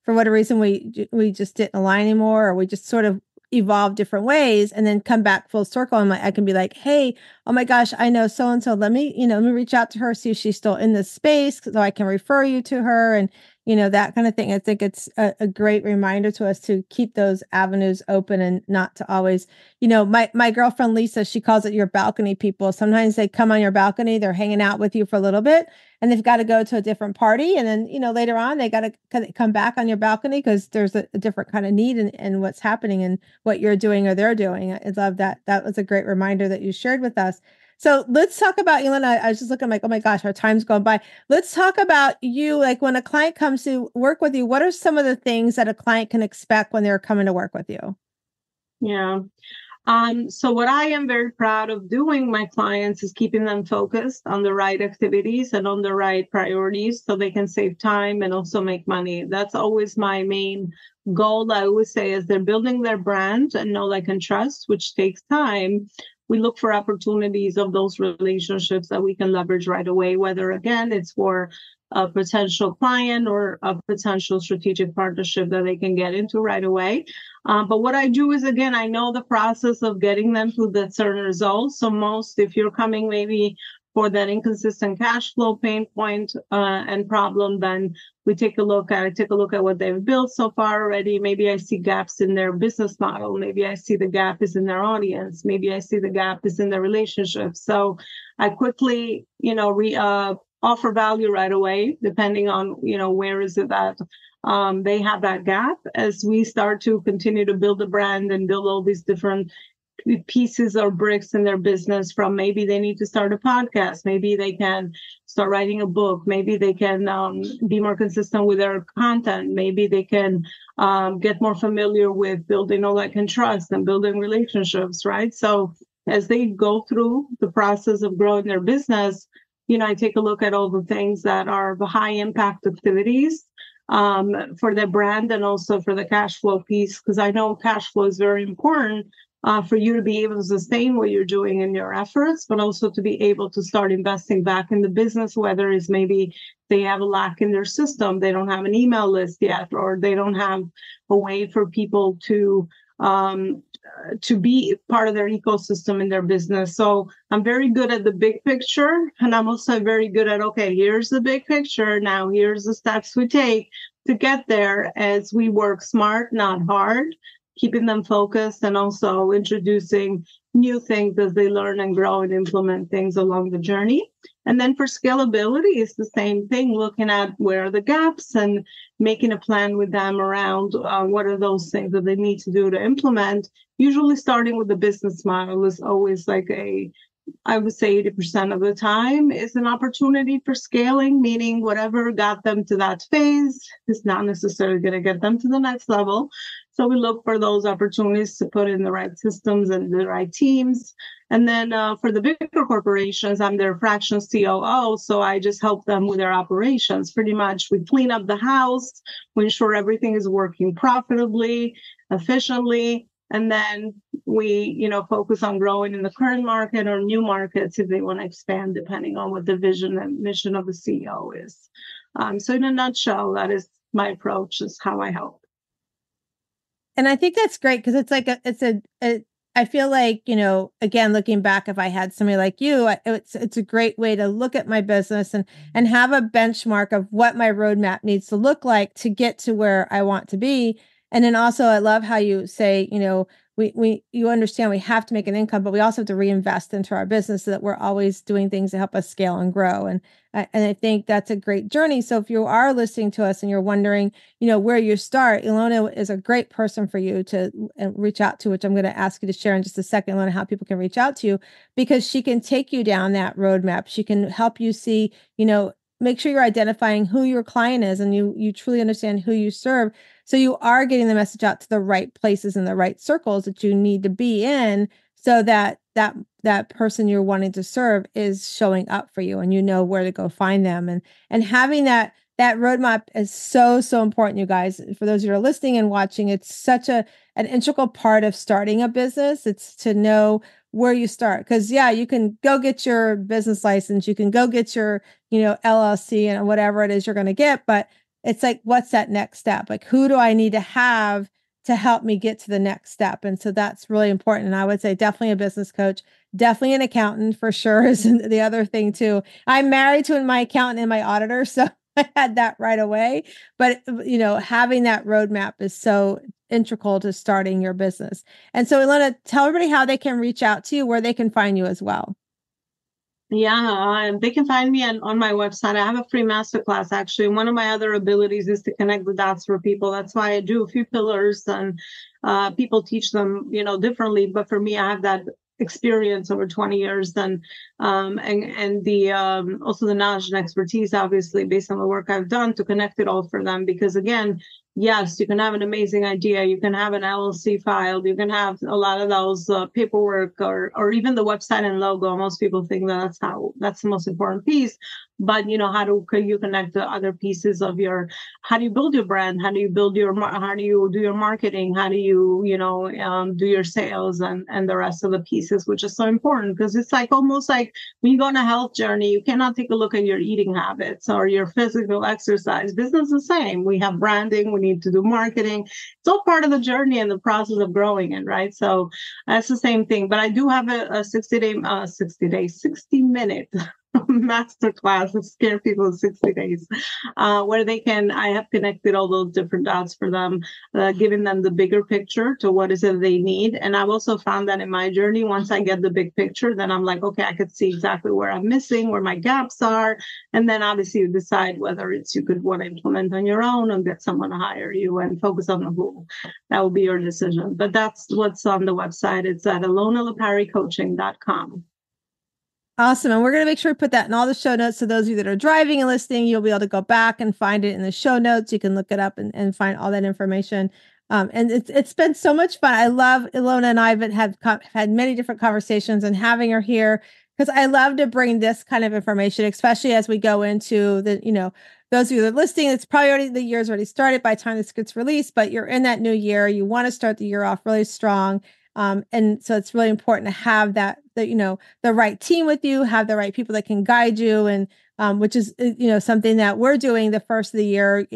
for whatever reason, we just didn't align anymore, or we just sort of evolve different ways and then come back full circle. And I can be like, hey, oh my gosh, I know so-and-so. Let me reach out to her, see if she's still in this space so I can refer you to her. And, that kind of thing. I think it's a great reminder to us to keep those avenues open and not to always, my girlfriend, Lisa, she calls it your balcony people. Sometimes they come on your balcony, they're hanging out with you for a little bit and they've got to go to a different party. And then, later on, they got to come back on your balcony because there's a different kind of need in what's happening and what you're doing or they're doing. I love that. That was a great reminder that you shared with us. So let's talk about, Elona, I was just looking like, oh my gosh, our time's going by. Let's talk about you. Like when a client comes to work with you, what are some of the things that a client can expect when they're coming to work with you? Yeah. So what I am very proud of doing my clients is keeping them focused on the right activities and on the right priorities so they can save time and also make money. That's always my main goal. I always say as they're building their brand and know, like, and trust, which takes time, we look for opportunities of those relationships that we can leverage right away, whether, again, it's for a potential client or a potential strategic partnership that they can get into right away. But what I do is, again, I know the process of getting them to the certain results. So if you're coming maybe for that inconsistent cash flow pain point and problem, then I take a look at what they've built so far already. Maybe I see gaps in their business model. Maybe I see the gap is in their audience. Maybe I see the gap is in their relationship. So I quickly, offer value right away, depending on, where is it that they have that gap. As we start to continue to build a brand and build all these different pieces or bricks in their business, from maybe they need to start a podcast, maybe they can start writing a book, maybe they can be more consistent with their content, maybe they can get more familiar with building all that can trust and building relationships, right? So as they go through the process of growing their business, I take a look at all the things that are the high impact activities for their brand and also for the cash flow piece, because I know cash flow is very important for you to be able to sustain what you're doing in your efforts, but also to be able to start investing back in the business, whether it's maybe they have a lack in their system, they don't have an email list yet, or they don't have a way for people to be part of their ecosystem in their business. So I'm very good at the big picture, and I'm also very good at, okay, here's the big picture. Now here's the steps we take to get there as we work smart, not hard, keeping them focused, and also introducing new things as they learn and grow and implement things along the journey. And then for scalability, it's the same thing, looking at where are the gaps and making a plan with them around what are those things that they need to do to implement. Usually starting with the business model is always like I would say 80% of the time is an opportunity for scaling, meaning whatever got them to that phase is not necessarily going to get them to the next level. So we look for those opportunities to put in the right systems and the right teams. And then for the bigger corporations, I'm their fractions COO. So I just help them with their operations. Pretty much we clean up the house, we ensure everything is working profitably, efficiently. And then we, focus on growing in the current market or new markets if they want to expand, depending on what the vision and mission of the CEO is. So in a nutshell, that is my approach, is how I help. And I think that's great because it's like I feel like, again, looking back, if I had somebody like you, it's a great way to look at my business and have a benchmark of what my roadmap needs to look like to get to where I want to be. And then also, I love how you say, you understand we have to make an income, but we also have to reinvest into our business so that we're always doing things to help us scale and grow. And I think that's a great journey. So if you are listening to us and you're wondering, where you start, Elona is a great person for you to reach out to, which I'm going to ask you to share in just a second, Elona, how people can reach out to you, because she can take you down that roadmap. She can help you see, make sure you're identifying who your client is and you truly understand who you serve. So you are getting the message out to the right places and the right circles that you need to be in so that person you're wanting to serve is showing up for you and you know where to go find them. And having that roadmap is so, so important, you guys. For those who are listening and watching, it's such an integral part of starting a business. It's to know where you start. Because you can go get your business license, you can go get your, LLC and whatever it is you're going to get, but it's like, what's that next step? Like, who do I need to have to help me get to the next step? And so that's really important. And I would say definitely a business coach, definitely an accountant for sure is the other thing too. I'm married to my accountant and my auditor, so I had that right away. But, having that roadmap is so integral to starting your business. And so, Elona, tell everybody how they can reach out to you, where they can find you as well. Yeah, they can find me on my website. I have a free masterclass, actually. One of my other abilities is to connect the dots for people. That's why I do a few pillars, and people teach them, differently. But for me, I have that experience over 20 years and the also the knowledge and expertise, obviously, based on the work I've done to connect it all for them. Because again, yes, you can have an amazing idea. You can have an LLC filed. You can have a lot of those paperwork or even the website and logo. Most people think that's the most important piece. But, how can you connect the other pieces of how do you build your brand? How do you do your marketing? How do you, do your sales and the rest of the pieces, which is so important because it's like almost like when you go on a health journey, you cannot take a look at your eating habits or your physical exercise. Business is the same. We have branding. We need to do marketing. It's all part of the journey and the process of growing it, right? So that's the same thing. But I do have a 60-minute masterclass to scare people in 60 days, where I have connected all those different dots for them, giving them the bigger picture to what is it they need. And I've also found that in my journey, once I get the big picture, then I'm like, okay, I could see exactly where I'm missing, where my gaps are. And then obviously you decide whether you could want to implement on your own and get someone to hire you and focus on the who. That will be your decision. But that's what's on the website. It's at elonaloparicoaching.com. Awesome. And we're going to make sure we put that in all the show notes. So those of you that are driving and listening, you'll be able to go back and find it in the show notes. You can look it up and find all that information. And it's been so much fun. I love Elona, and I've had many different conversations, and having her here, because I love to bring this kind of information, especially as we go into the, those of you that are listening, it's probably already, the year's already started by the time this gets released, but you're in that new year. You want to start the year off really strong. And so it's really important to have the right team with you, have the right people that can guide you. And which is, something that we're doing the first of the year,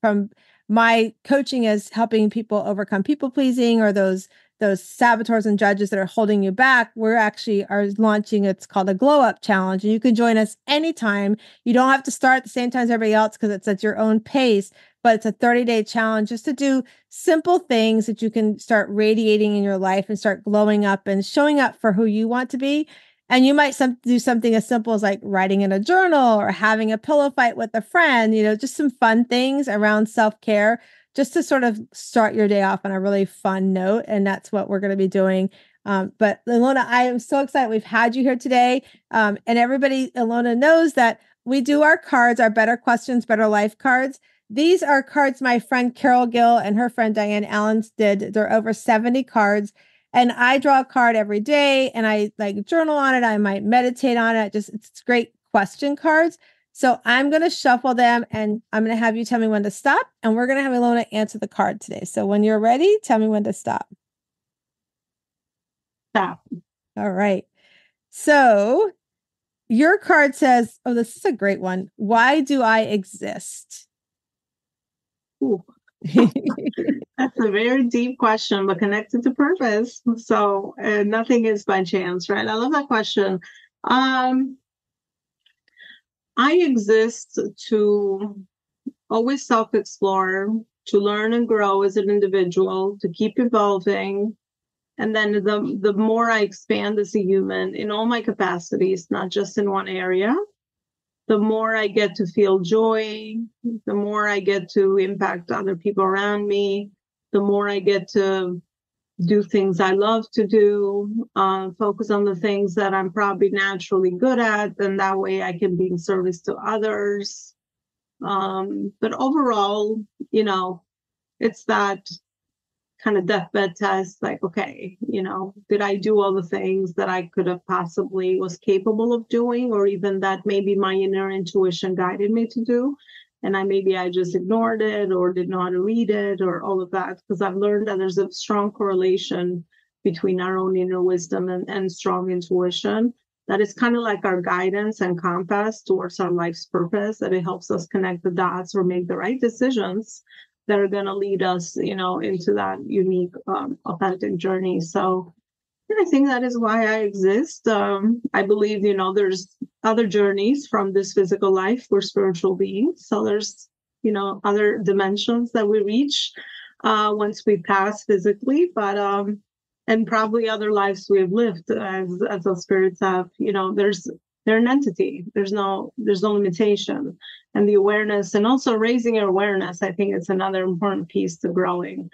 from my coaching is helping people overcome people pleasing or those saboteurs and judges that are holding you back. We're actually are launching, it's called a glow up challenge. And you can join us anytime. You don't have to start at the same time as everybody else because it's at your own pace, but it's a 30-day challenge just to do simple things that you can start radiating in your life and start glowing up and showing up for who you want to be. And you might do something as simple as like writing in a journal or having a pillow fight with a friend, just some fun things around self-care, just to sort of start your day off on a really fun note. And that's what we're going to be doing. But Elona, I am so excited we've had you here today. And everybody, Elona knows that we do our cards, our Better Questions, Better Life cards. These are cards my friend Carol Gill and her friend Diane Allen did. There are over 70 cards. And I draw a card every day and I like journal on it. I might meditate on it. It's great question cards. So I'm going to shuffle them and I'm going to have you tell me when to stop. And we're going to have Elona answer the card today. So when you're ready, tell me when to stop. Stop. All right. So your card says, oh, this is a great one. Why do I exist? Ooh. That's a very deep question, but connected to purpose. So nothing is by chance, right? I love that question. I exist to always self-explore, to learn and grow as an individual, to keep evolving. And then the more I expand as a human in all my capacities, not just in one area, the more I get to feel joy, the more I get to impact other people around me, the more I get to do things I love to do, focus on the things that I'm probably naturally good at, and that way I can be in service to others. But overall, it's that kind of deathbed test, like, okay, did I do all the things that I could have possibly was capable of doing, or even that maybe my inner intuition guided me to do, and I just ignored it or didn't know how to read it or all of that, because I've learned that there's a strong correlation between our own inner wisdom and strong intuition, that is kind of like our guidance and compass towards our life's purpose, that it helps us connect the dots or make the right decisions that are going to lead us, into that unique, authentic journey. So I think that is why I exist. I believe, there's other journeys from this physical life. We're spiritual beings. So there's, other dimensions that we reach once we pass physically, but and probably other lives we've lived as those spirits have, they're an entity. There's no limitation. And the awareness, and also raising your awareness, I think it's another important piece to growing,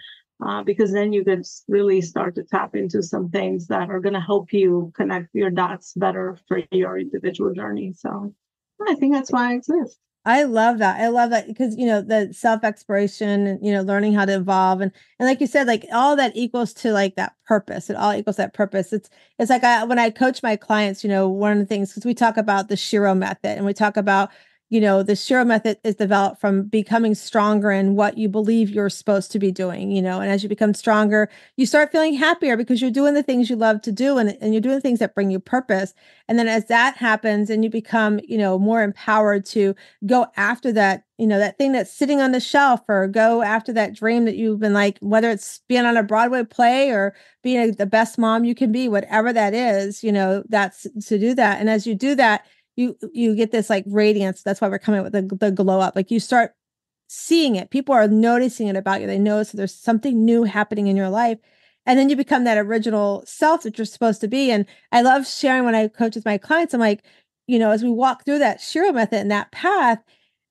because then you can really start to tap into some things that are going to help you connect your dots better for your individual journey. So I think that's why I exist. I love that. I love that because, the self-exploration and, learning how to evolve. And like you said, like all that equals to like that purpose. It all equals that purpose. It's like when I coach my clients, one of the things, because we talk about the Shiro method and we talk about, the Shiro method is developed from becoming stronger in what you believe you're supposed to be doing, and as you become stronger, you start feeling happier because you're doing the things you love to do and you're doing things that bring you purpose. And then as that happens and you become, more empowered to go after that, that thing that's sitting on the shelf, or go after that dream that you've been like, whether it's being on a Broadway play or being the best mom you can be, whatever that is, that's to do that. And as you do that, you get this like radiance. That's why we're coming with the glow up. Like you start seeing it. People are noticing it about you. They notice that there's something new happening in your life. And then you become that original self that you're supposed to be. And I love sharing when I coach with my clients. I'm like, as we walk through that Shiro method and that path,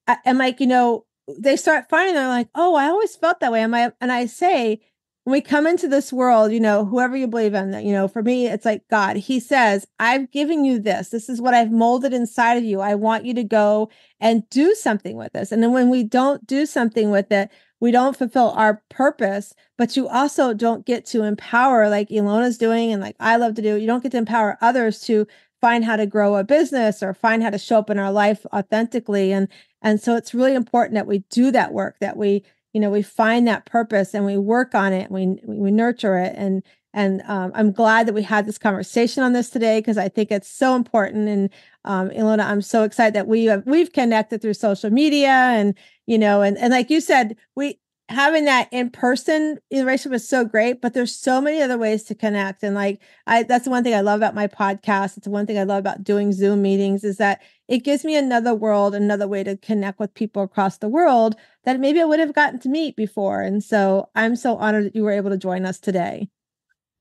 I'm like, they start finding, they're like, oh, I always felt that way. And I say, when we come into this world, whoever you believe in, for me, it's like God, he says, I've given you this. This is what I've molded inside of you. I want you to go and do something with this. And then when we don't do something with it, we don't fulfill our purpose, but you also don't get to empower like Elona's doing and like I love to do. You don't get to empower others to find how to grow a business or find how to show up in our life authentically. And so it's really important that we do that work, that we find that purpose and we work on it, we nurture it. And I'm glad that we had this conversation on this today, because I think it's so important. And Elona, I'm so excited that we've connected through social media, and and like you said, having that in-person relationship is so great, but there's so many other ways to connect. And that's the one thing I love about my podcast. It's the one thing I love about doing Zoom meetings, is that it gives me another world, another way to connect with people across the world that maybe I would have gotten to meet before. And so I'm so honored that you were able to join us today.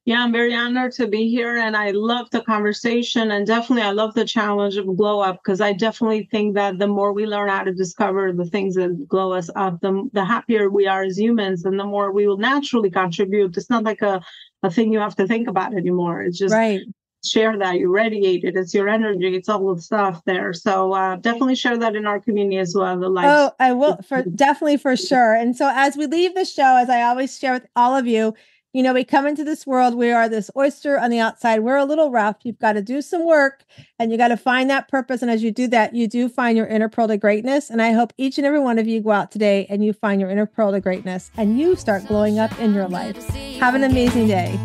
Yeah, I'm very honored to be here, and I love the conversation, and definitely I love the challenge of glow up, because I definitely think that the more we learn how to discover the things that glow us up, the happier we are as humans, and the more we will naturally contribute. It's not like a thing you have to think about anymore. It's just right. Share that, you radiate it, it's your energy, it's all the stuff there. So definitely share that in our community as well. Oh, I will, definitely, for sure. And so as we leave the show, as I always share with all of you, we come into this world, we are this oyster on the outside. We're a little rough. You've got to do some work, and you got to find that purpose. And as you do that, you do find your inner pearl to greatness. And I hope each and every one of you go out today and you find your inner pearl to greatness, and you start glowing up in your life. Have an amazing day.